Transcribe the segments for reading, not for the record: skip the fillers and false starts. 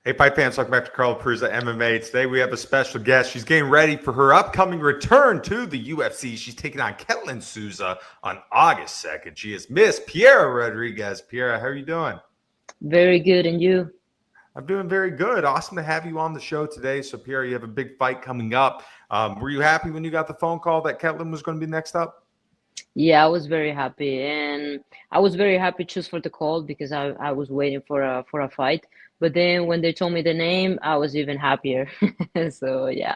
Hey, Pipe fans, welcome back to Carl Prusa MMA. Today we have a special guest. She's getting ready for her upcoming return to the UFC. She's taking on Ketlen Souza on August 2nd. She is Miss Piera Rodriguez. Piera, how are you doing? Very good, and you? I'm doing very good. Awesome to have you on the show today. So, Piera, you have a big fight coming up. Were you happy when you got the phone call that Ketlen was going to be next up? Yeah, I was very happy, and I was very happy just for the call because I was waiting for a fight. But then when they told me the name, I was even happier. So yeah.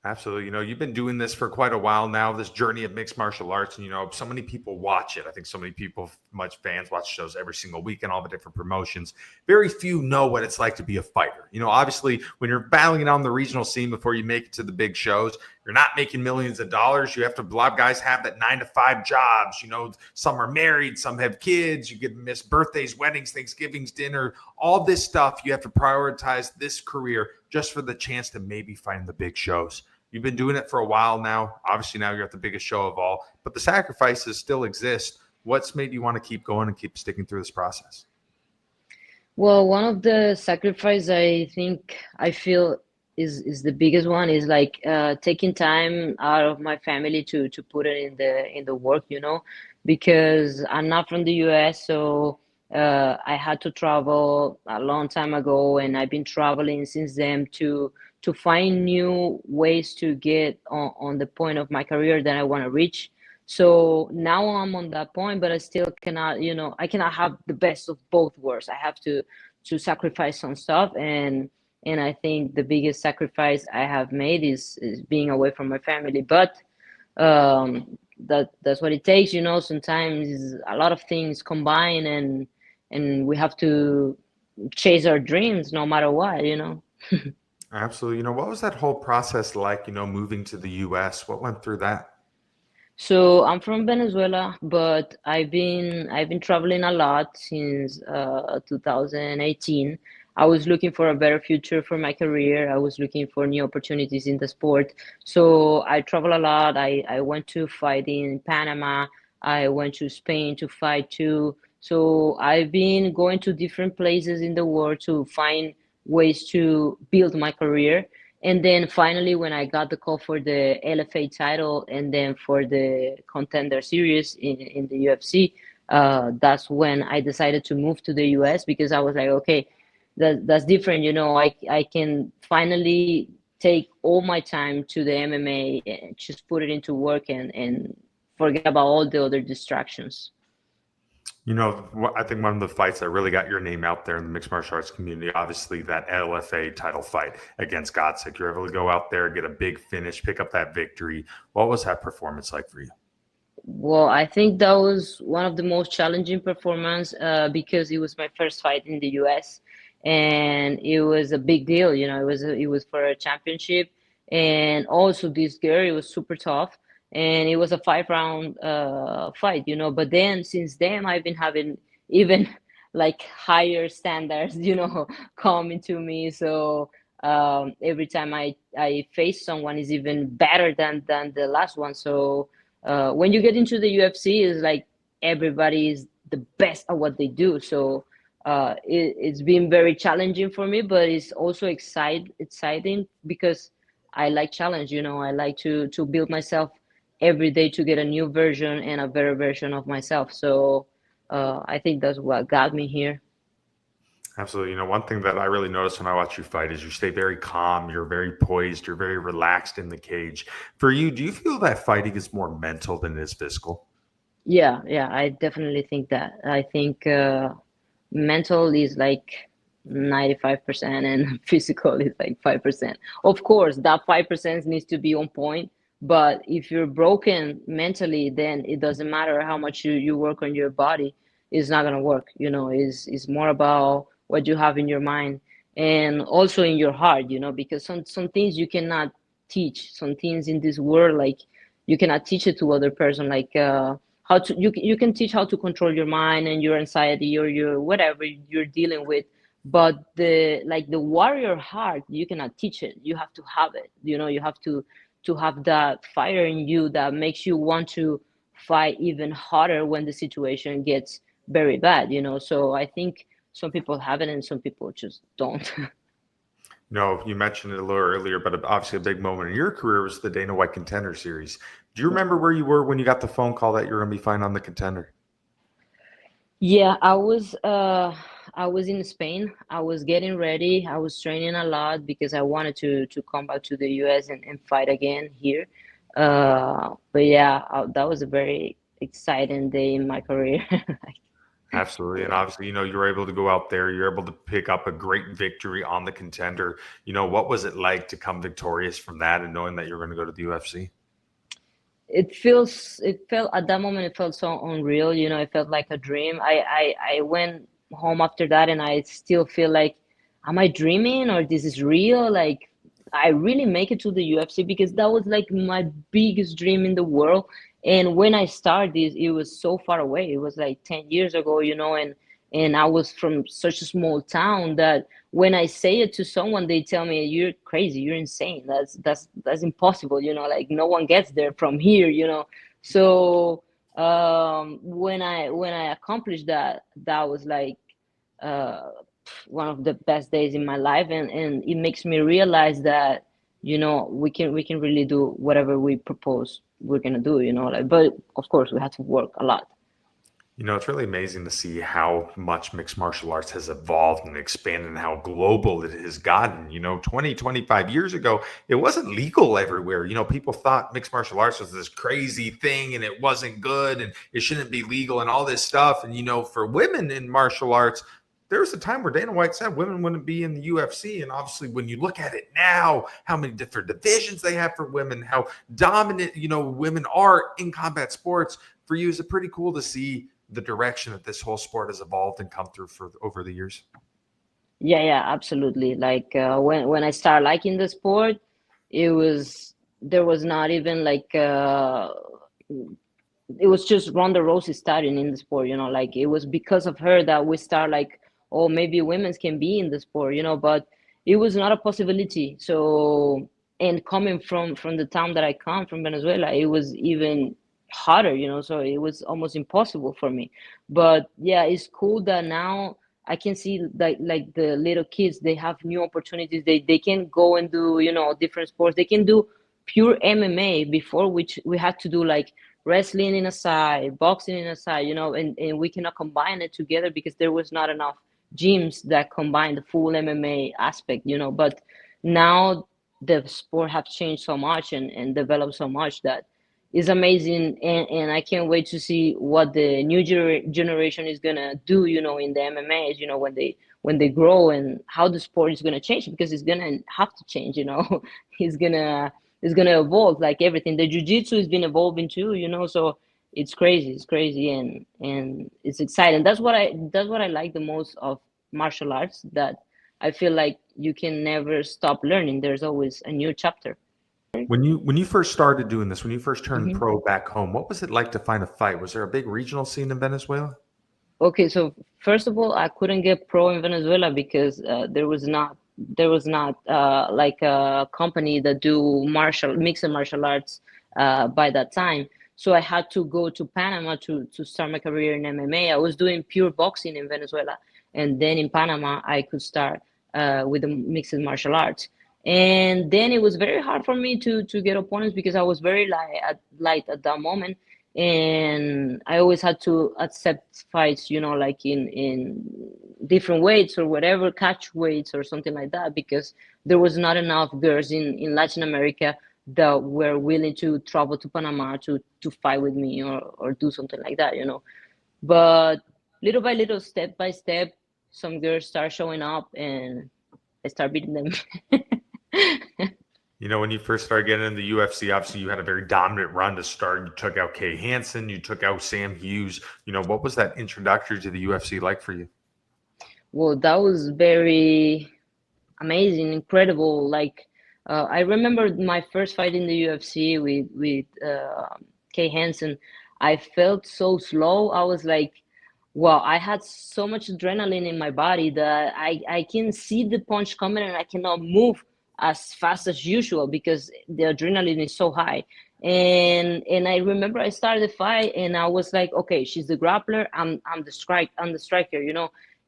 Absolutely. You've been doing this for quite a while now, this journey of mixed martial arts. And, so many people watch it. I think so many people, much fans watch shows every single week and all the different promotions. Very few know what it's like to be a fighter. Obviously, when you're battling it on the regional scene before you make it to the big shows, you're not making millions of dollars. You have to, a lot of guys have that 9-to-5 jobs. Some are married, some have kids. You get miss birthdays, weddings, Thanksgivings, dinner, all this stuff. You have to prioritize this career just for the chance to maybe find the big shows. You've been doing it for a while now. Obviously, now you're at the biggest show of all, but the sacrifices still exist. What's made you want to keep going and keep sticking through this process? Well, one of the sacrifice I think I feel is the biggest one is like taking time out of my family to put it in the work, because I'm not from the US, so I had to travel a long time ago, and I've been traveling since then to find new ways to get on the point of my career that I want to reach. So now I'm on that point, but I still cannot, I cannot have the best of both worlds. I have to sacrifice some stuff, and I think the biggest sacrifice I have made is being away from my family. But that's what it takes, Sometimes a lot of things combine, and we have to chase our dreams no matter what. Absolutely. What was that whole process like, moving to the US? What went through that? So I'm from Venezuela, but I've been traveling a lot since 2018. I was looking for a better future for my career. I was looking for new opportunities in the sport. So I travel a lot. I went to fight in Panama. I went to Spain to fight too. So I've been going to different places in the world to find ways to build my career. And then finally, when I got the call for the LFA title and then for the contender series in the UFC, that's when I decided to move to the US because I was like, okay, that's different. I can finally take all my time to the MMA and just put it into work and forget about all the other distractions. I think one of the fights that really got your name out there in the mixed martial arts community, obviously that LFA title fight against Gotzik. You're able to go out there, get a big finish, pick up that victory. What was that performance like for you? Well, I think that was one of the most challenging performance because it was my first fight in the US, and it was a big deal. It was for a championship, and also this girl, it was super tough, and it was a 5 round fight. But then since then, I've been having even like higher standards, coming to me. So every time I face someone is even better than the last one. So when you get into the UFC, it's like everybody is the best at what they do. So it's been very challenging for me, but it's also exciting because I like challenge. I like to build myself every day to get a new version and a better version of myself. So I think that's what got me here. Absolutely. One thing that I really noticed when I watch you fight is you stay very calm, you're very poised, you're very relaxed in the cage. For you, do you feel that fighting is more mental than it is physical? Yeah, I definitely think that. I think mental is like 95% and physical is like 5%. Of course, that 5% needs to be on point, but if you're broken mentally, then it doesn't matter how much you work on your body, it's not gonna work. It's more about what you have in your mind and also in your heart, because some things you cannot teach, some things in this world, like you cannot teach it to other person, like how to you can teach how to control your mind and your anxiety or your whatever you're dealing with, but the warrior heart, you cannot teach it. You have to have it. You have to have that fire in you that makes you want to fight even harder when the situation gets very bad. So I think some people have it and some people just don't. No, you mentioned it a little earlier, but obviously a big moment in your career was the Dana White Contender Series. Do you remember where you were when you got the phone call that you're going to be fighting on the Contender? Yeah, I was in Spain. I was getting ready. I was training a lot because I wanted to come back to the US and fight again here. But yeah, that was a very exciting day in my career. Absolutely. And Yeah. obviously, you were able to go out there, you're able to pick up a great victory on the Contender. What was it like to come victorious from that and knowing that you're going to go to the UFC? It felt at that moment, it felt so unreal, it felt like a dream. I went home after that and I still feel like, am I dreaming or this is real? Like, I really make it to the UFC because that was like my biggest dream in the world. And when I started this, it was so far away. It was like 10 years ago, and I was from such a small town that when I say it to someone, they tell me, "You're crazy, you're insane. That's impossible." Like no one gets there from here. So when I accomplished that, that was like uh, one of the best days in my life, and it makes me realize that we can really do whatever we propose we're gonna do. Like, but of course we have to work a lot. It's really amazing to see how much mixed martial arts has evolved and expanded and how global it has gotten. 20, 25 years ago, it wasn't legal everywhere. People thought mixed martial arts was this crazy thing and it wasn't good and it shouldn't be legal and all this stuff. And, for women in martial arts, there was a time where Dana White said women wouldn't be in the UFC. And obviously, when you look at it now, how many different divisions they have for women, how dominant, women are in combat sports. For you, is it pretty cool to see the direction that this whole sport has evolved and come through for over the years? Yeah, absolutely. Like when I started liking the sport, there was not even like it was just Ronda Rousey starting in the sport. Like it was because of her that we start like, oh, maybe women's can be in the sport. But it was not a possibility. So, and coming from the town that I come from, Venezuela, it was even harder. So it was almost impossible for me. But yeah, it's cool that now I can see like the little kids, they have new opportunities. They can go and do different sports. They can do pure MMA before, which we had to do like wrestling in a side, boxing in a side, and we cannot combine it together because there was not enough gyms that combine the full MMA aspect. But now the sport have changed so much and developed so much that is amazing, and I can't wait to see what the new generation is gonna do, in the MMAs, when they grow, and how the sport is gonna change, because it's gonna have to change, it's gonna it's gonna evolve like everything. The jiu-jitsu has been evolving too, so it's crazy, and it's exciting. That's what I like the most of martial arts, that I feel like you can never stop learning. There's always a new chapter. When you first started doing this, when you first turned Mhm. pro back home, what was it like to find a fight? Was there a big regional scene in Venezuela? Okay, so first of all, I couldn't get pro in Venezuela because there was not like a company that do mixed martial arts by that time. So I had to go to Panama to start my career in MMA. I was doing pure boxing in Venezuela, and then in Panama I could start with the mixed martial arts. And then it was very hard for me to get opponents because I was very light at that moment, and I always had to accept fights, like in different weights or whatever, catch weights or something like that, because there was not enough girls in Latin America that were willing to travel to Panama to fight with me or do something like that. But little by little, step by step, some girls start showing up, and I start beating them. When you first started getting in the UFC, obviously you had a very dominant run to start. You took out Kay Hansen, you took out Sam Hughes. What was that introductory to the UFC like for you? Well, that was very amazing, incredible. Like I remember my first fight in the UFC with Kay Hansen. I felt so slow. I was like, wow, I had so much adrenaline in my body that I can see the punch coming and I cannot move as fast as usual because the adrenaline is so high. And I remember I started the fight and I was like, okay, she's the grappler, I'm the striker,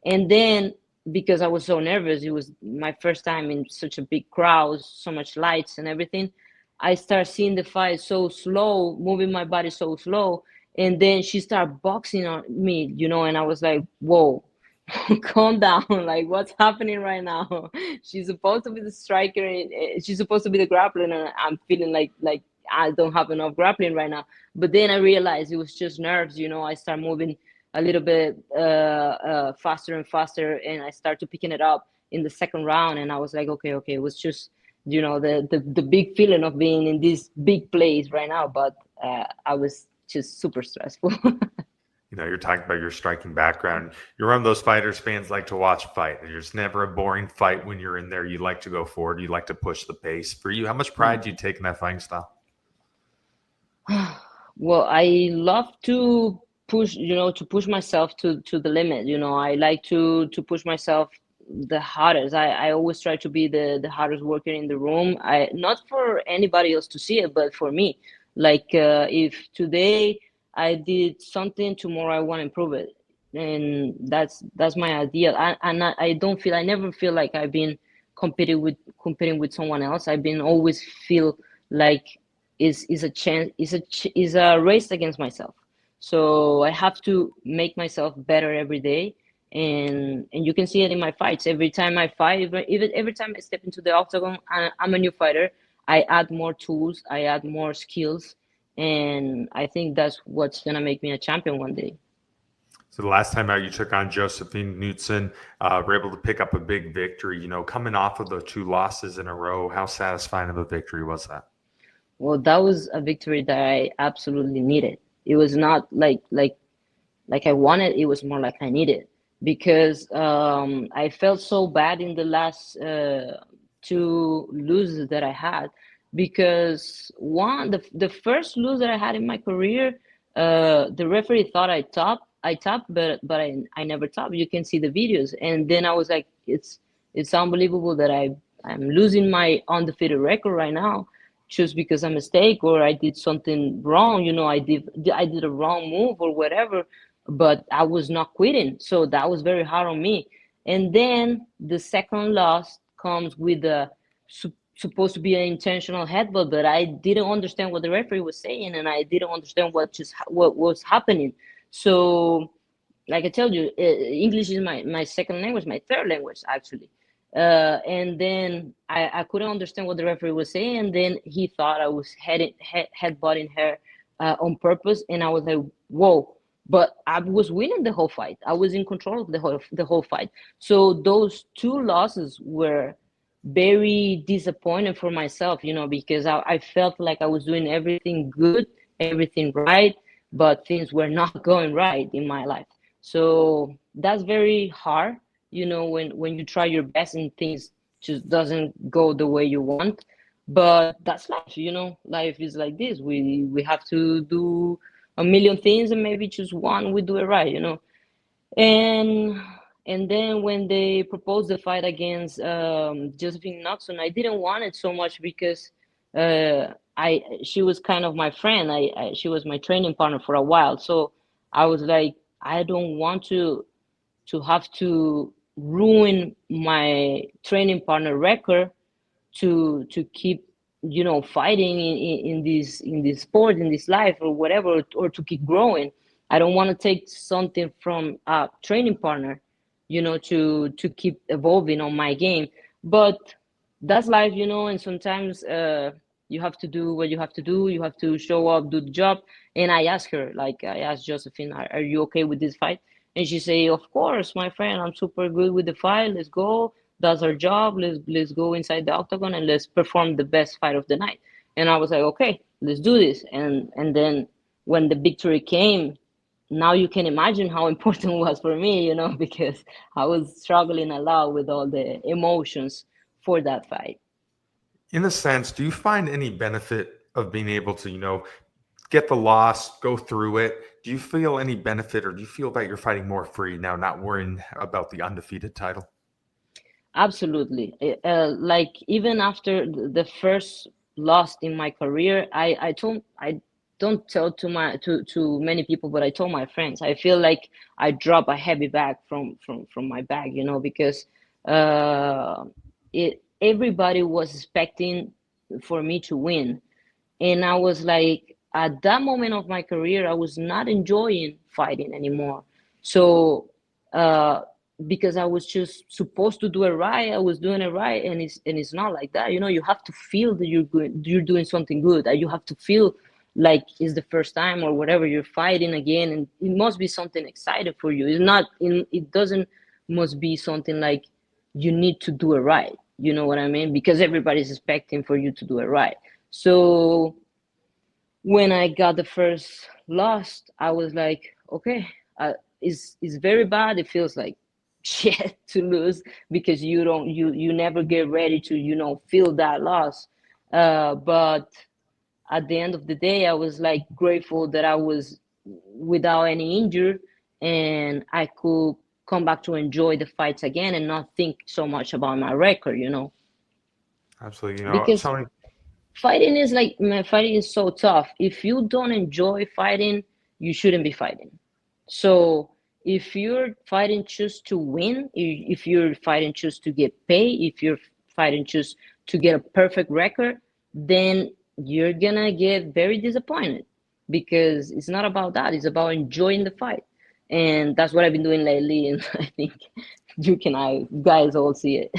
And then because I was so nervous, it was my first time in such a big crowd, so much lights and everything. I start seeing the fight so slow, moving my body so slow, and then she started boxing on me, and I was like, whoa. Calm down. Like, what's happening right now? She's supposed to be the striker, and she's supposed to be the grappler, and I'm feeling like I don't have enough grappling right now. But then I realized it was just nerves. I start moving a little bit faster and faster, and I started picking it up in the second round, and I was like, okay, it was just the big feeling of being in this big place right now, but I was just super stressful. You're talking about your striking background. You're one of those fighters fans like to watch fight. There's never a boring fight when you're in there. You like to go forward. You like to push the pace. For you, how much pride do you take in that fighting style? Well, I love to push myself to the limit. I like to push myself the hardest. I always try to be the hardest worker in the room. I not for anybody else to see it, but for me. Like if today I did something, tomorrow I want to improve it, and that's my ideal. I never feel like I've been competing with someone else. I've been always feel like is a chance is a race against myself. So I have to make myself better every day, and you can see it in my fights. Every time I fight, even every time I step into the octagon, I'm a new fighter. I add more tools, I add more skills, and I think that's what's gonna make me a champion one day. So the last time out, you took on Josephine Knudsen, were able to pick up a big victory. Coming off of the 2 losses in a row, how satisfying of a victory was that? Well, that was a victory that I absolutely needed. It was not like I wanted, it was more like I needed, because I felt so bad in the last 2 losses that I had, because the first lose that I had in my career, the referee thought I topped, but I never topped. You can see the videos, and then I was like, it's unbelievable that I'm losing my undefeated record right now just because a mistake or I did something wrong. I did a wrong move or whatever, but I was not quitting. So that was very hard on me. And then the second loss comes with a supposed to be an intentional headbutt, but I didn't understand what the referee was saying, and I didn't understand what was happening. So, like I told you, English is my second language, my third language actually. And then I couldn't understand what the referee was saying, and then he thought I was headbutting her on purpose, and I was like, whoa. But I was winning the whole fight. I was in control of the whole fight. So those 2 losses were very disappointing for myself, because I felt like I was doing everything good, everything right, but things were not going right in my life. So that's very hard, when you try your best and things just doesn't go the way you want. But that's life. Life is like this. We have to do a million things, and maybe just one we do it right. And and then when they proposed the fight against Josephine Knoxon, I didn't want it so much because I she was kind of my friend. She was my training partner for a while. So I was like, I don't want to have to ruin my training partner record to keep fighting in this sport, in this life or whatever, or to keep growing. I don't want to take something from a training partner, to keep evolving on my game. But that's life, and sometimes you have to do what you have to do. You have to show up, do the job. And I asked her, like I asked Josephine, are you okay with this fight? And she say, of course, my friend, I'm super good with the fight. Let's go. That's our job. Let's go inside the octagon and let's perform the best fight of the night. And I was like, okay, let's do this. And then when the victory came, now you can imagine how important it was for me, because I was struggling a lot with all the emotions for that fight. In a sense, do you find any benefit of being able to, get the loss, go through it? Do you feel any benefit, or do you feel that you're fighting more free now, not worrying about the undefeated title? Absolutely. Like even after the first loss in my career, I told don't tell to many people, but I told my friends. I feel like I drop a heavy bag from my bag, because uh, it everybody was expecting for me to win, and I was like, at that moment of my career, I was not enjoying fighting anymore. So, uh, because I was just supposed to do it right, I was doing it right, and it's not like that. You have to feel that you're doing something good. That you have to feel like it's the first time or whatever you're fighting again, and it must be something exciting for you. It's not. It doesn't must be something like you need to do it right. You know what I mean? Because everybody's expecting for you to do it right. So when I got the first loss, I was like, okay, it's very bad. It feels like shit to lose because you never get ready to feel that loss. But at the end of the day, I was like grateful that I was without any injury and I could come back to enjoy the fights again and not think so much about my record, Absolutely. because Tony, fighting is like, man, fighting is so tough. If you don't enjoy fighting, you shouldn't be fighting. So if you're fighting just to win, if you're fighting just to get paid, if you're fighting just to get a perfect record, then you're gonna get very disappointed because it's not about that. It's about enjoying the fight. And that's what I've been doing lately. And I think I guys all see it.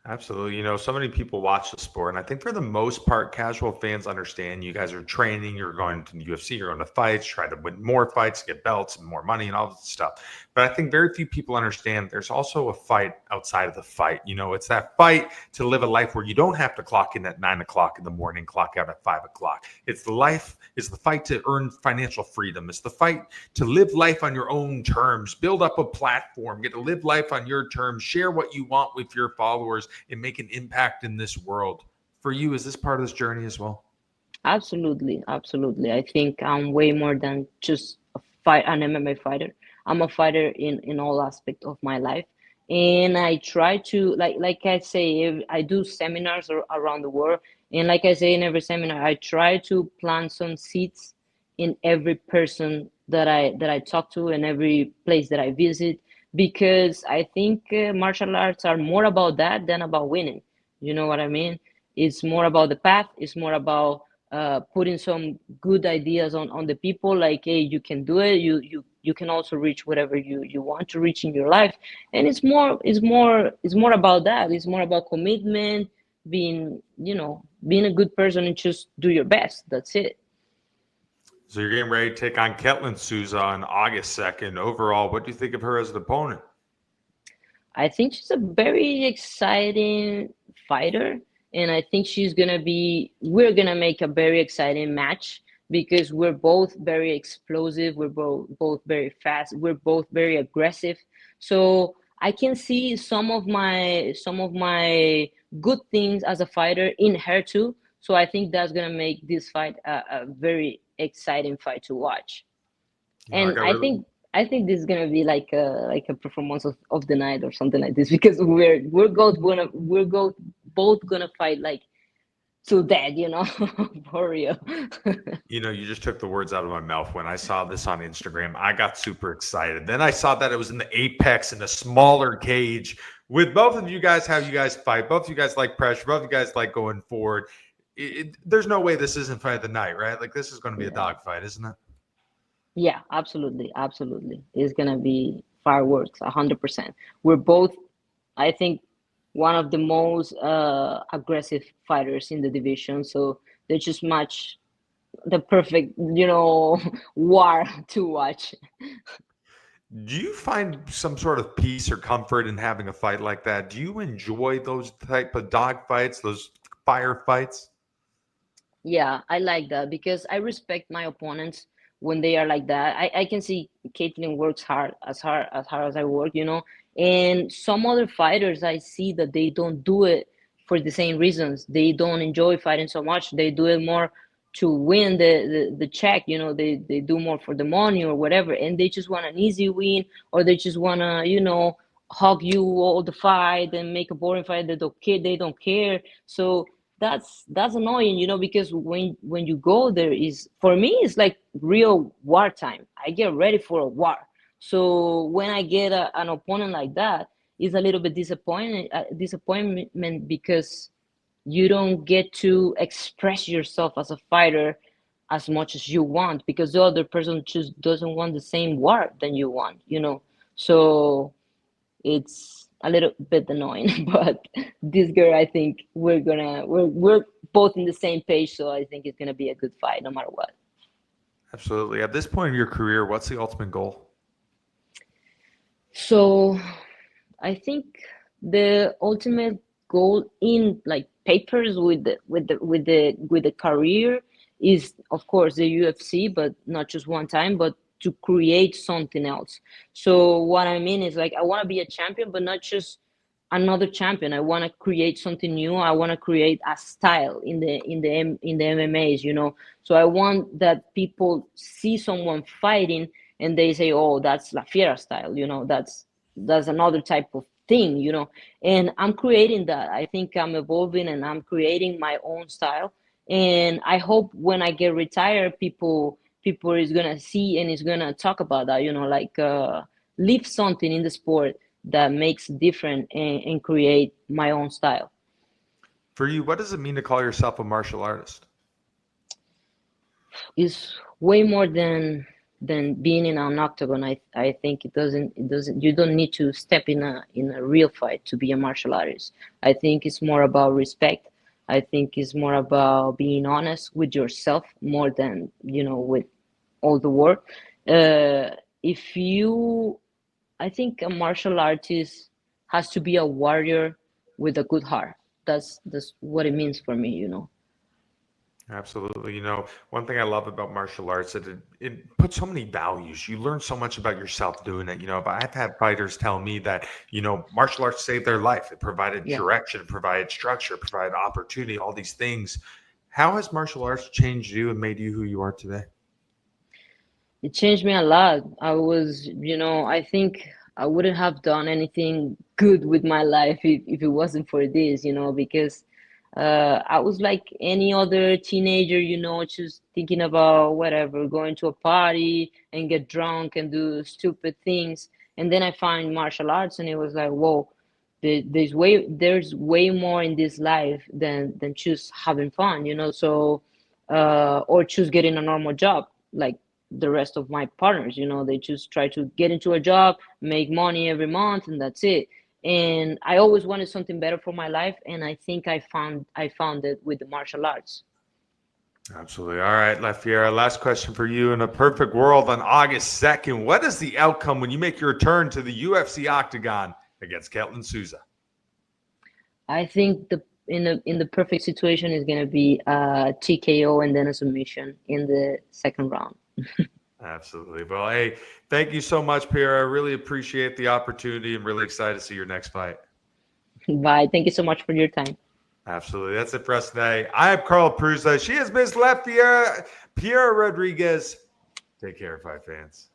absolutely. So many people watch the sport, and I think for the most part, casual fans understand you guys are training, you're going to the UFC, you're going to fights, try to win more fights, get belts and more money and all this stuff. But I think very few people understand there's also a fight outside of the fight. It's that fight to live a life where you don't have to clock in at 9 o'clock in the morning, clock out at 5 o'clock. It's the fight to earn financial freedom. It's the fight to live life on your own terms, build up a platform, get to live life on your terms, share what you want with your followers, and make an impact in this world. For you, is this part of this journey as well? Absolutely, absolutely. I think I'm way more than just an MMA fighter. I'm a fighter in all aspects of my life, and I try to like I say, I do seminars around the world, and like I say in every seminar, I try to plant some seeds in every person that I talk to and every place that I visit, because I think martial arts are more about that than about winning. You know what I mean? It's more about the path. It's more about putting some good ideas on the people, like, hey, you can do it, you can also reach whatever you want to reach in your life. And it's more about that. It's more about commitment, being a good person and just do your best. That's it. So you're getting ready to take on Ketlen Souza on August 2nd. Overall, what do you think of her as an opponent? I think she's a very exciting fighter, and I think we're gonna make a very exciting match because we're both very explosive, we're both very fast, we're both very aggressive. So I can see some of my good things as a fighter in her too. So I think that's gonna make this fight a very exciting fight to watch. I And got I really think this is gonna be like a performance of the night or something like this because we're both gonna fight like to death, for real. You just took the words out of my mouth. When I saw this on Instagram, I got super excited. Then I saw that it was in the Apex in a smaller cage with both of you guys, how you guys fight. Both of you guys like pressure. Both of you guys like going forward. There's no way this isn't fight of the night, right? Like this is going to be a Yeah, dogfight, isn't it? yeah, absolutely, absolutely. It's gonna be fireworks, 100%. We're both, I think, one of the most aggressive fighters in the division. So they just match the perfect, war to watch. Do you find some sort of peace or comfort in having a fight like that? Do you enjoy those type of dog fights, those fire fights? Yeah, I like that because I respect my opponents when they are like that. I can see Caitlyn works hard as I work, and some other fighters I see that they don't do it for the same reasons. They don't enjoy fighting so much. They do it more to win the check, they do more for the money or whatever, and they just want an easy win, or they just wanna, hug you all the fight and make a boring fight. They don't care. So that's annoying, because when you go there, is for me it's like real wartime. I get ready for a war. So when I get an opponent like that, it's a little bit disappointment because you don't get to express yourself as a fighter as much as you want, because the other person just doesn't want the same war than you want. So it's a little bit annoying. But this girl, I think we're both in the same page, so I think it's gonna be a good fight no matter what. Absolutely. At this point in your career, what's the ultimate goal? So I think the ultimate goal in like papers with the career is, of course, the UFC, but not just one time, but to create something else. So what I mean is, like, I want to be a champion, but not just another champion. I want to create something new. I want to create a style in the MMAs. So I want that people see someone fighting and they say, "Oh, that's La Fiera style." That's another type of thing. And I'm creating that. I think I'm evolving and I'm creating my own style. And I hope when I get retired, people is gonna see and is gonna talk about that. Like, leave something in the sport that makes different, and create my own style. For you, what does it mean to call yourself a martial artist? It's way more than being in an octagon. I think it doesn't you don't need to step in a real fight to be a martial artist. I think it's more about respect. I think it's more about being honest with yourself more than with all the world. If you I think a martial artist has to be a warrior with a good heart. That's what it means for me. Absolutely. One thing I love about martial arts is that it puts so many values. You learn so much about yourself doing it. But I've had fighters tell me that, martial arts saved their life. It provided Yeah. direction, it provided structure, it provided opportunity, all these things. How has martial arts changed you and made you who you are today? It changed me a lot. I think I wouldn't have done anything good with my life if it wasn't for this, because I was like any other teenager, just thinking about whatever, going to a party and get drunk and do stupid things. And then I find martial arts, and it was like, whoa, there's way more in this life than just having fun, so or just getting a normal job like the rest of my partners. They just try to get into a job, make money every month, and that's it. And I always wanted something better for my life, and I think I found it with the martial arts. Absolutely. All right, Lafiera, last question for you. In a perfect world on August 2nd, what is the outcome when you make your return to the UFC octagon against Ketlen Souza? I think in the perfect situation is gonna be a TKO and then a submission in the second round. Absolutely. Well, hey, thank you so much, Pierre. I really appreciate the opportunity. I'm really excited to see your next fight. Bye. Thank you so much for your time. Absolutely. That's it for us today. I am Carl Prusa. She is Miss Piera Rodriguez. Take care, fight fans.